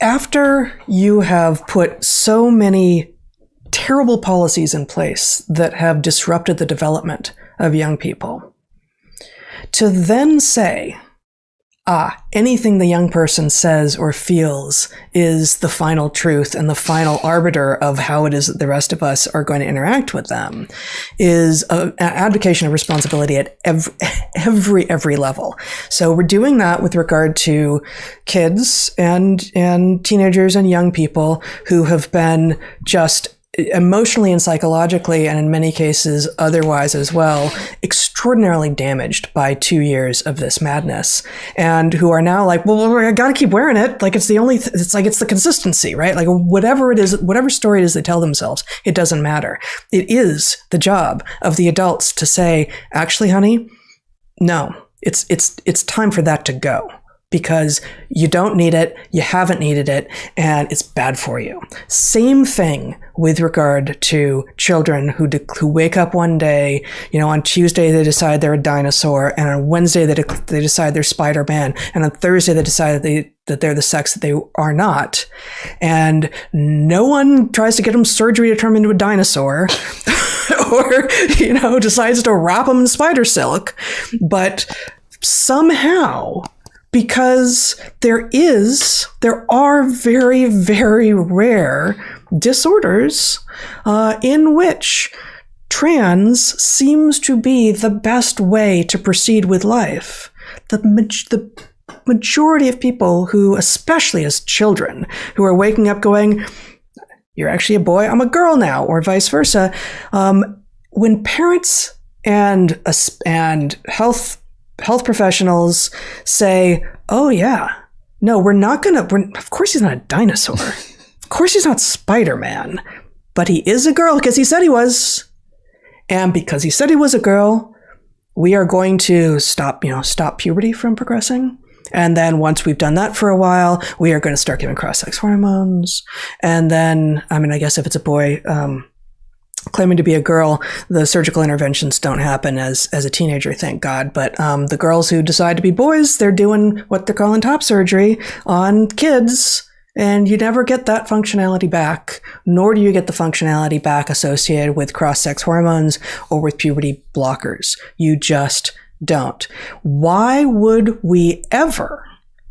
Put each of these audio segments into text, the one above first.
after you have put so many terrible policies in place that have disrupted the development of young people, to then say, anything the young person says or feels is the final truth and the final arbiter of how it is that the rest of us are going to interact with them, is an abdication of responsibility at every level. So we're doing that with regard to kids and teenagers and young people who have been just emotionally and psychologically, and in many cases otherwise as well, extraordinarily damaged by 2 years of this madness, and who are now like, well, I gotta keep wearing it. Like it's the consistency, right? Like whatever it is, whatever story it is they tell themselves, it doesn't matter. It is the job of the adults to say, actually, honey, no, it's time for that to go. Because you don't need it, you haven't needed it, and it's bad for you. Same thing with regard to children who wake up one day, on Tuesday they decide they're a dinosaur, and on Wednesday they decide they're Spider-Man, and on Thursday they decide that they're the sex that they are not. And no one tries to get them surgery to turn them into a dinosaur or, decides to wrap them in spider silk. But somehow, because there are very, very rare disorders in which trans seems to be the best way to proceed with life. The majority of people who, especially as children, who are waking up going, you're actually a boy, I'm a girl now, or vice versa, when parents and health professionals say, oh yeah, no, of course he's not a dinosaur. Of course he's not Spider-Man, but he is a girl because he said he was. And because he said he was a girl, we are going to stop puberty from progressing. And then once we've done that for a while, we are going to start giving cross-sex hormones. And then, I guess if it's a boy, claiming to be a girl, the surgical interventions don't happen as a teenager, thank God. But the girls who decide to be boys, they're doing what they're calling top surgery on kids, and you never get that functionality back, nor do you get the functionality back associated with cross-sex hormones or with puberty blockers. You just don't. Why would we ever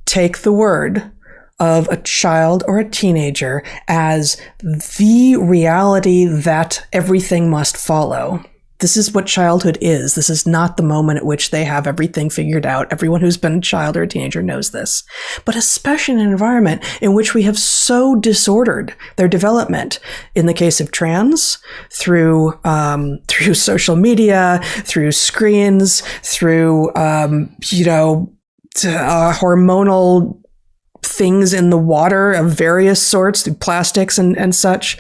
take the word of a child or a teenager as the reality that everything must follow? This is what childhood is. This is not the moment at which they have everything figured out. Everyone who's been a child or a teenager knows this. But especially in an environment in which we have so disordered their development, in the case of trans, through social media, through screens, through hormonal things in the water of various sorts, through plastics and such,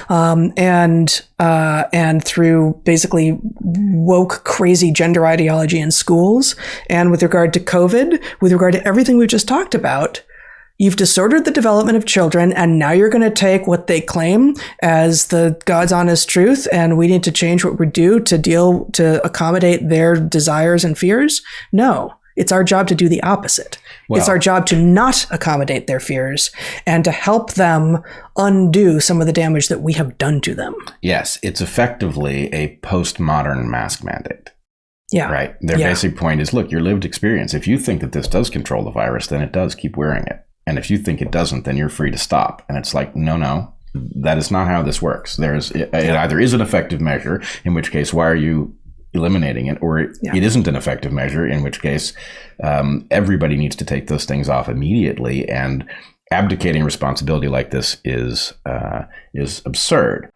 and through basically woke, crazy gender ideology in schools. And with regard to COVID, with regard to everything we've just talked about, you've disordered the development of children, and now you're going to take what they claim as the God's honest truth, and we need to change what we do to accommodate their desires and fears? No. It's our job to do the opposite. Well, it's our job to not accommodate their fears and to help them undo some of the damage that we have done to them. Yes, it's effectively a postmodern mask mandate. Yeah. Right? Their basic point is, look, your lived experience. If you think that this does control the virus, then it does. Keep wearing it. And if you think it doesn't, then you're free to stop. And it's like, no, that is not how this works. It either is an effective measure, in which case, why are you eliminating it, or it isn't an effective measure, in which case everybody needs to take those things off immediately. And abdicating responsibility like this is absurd.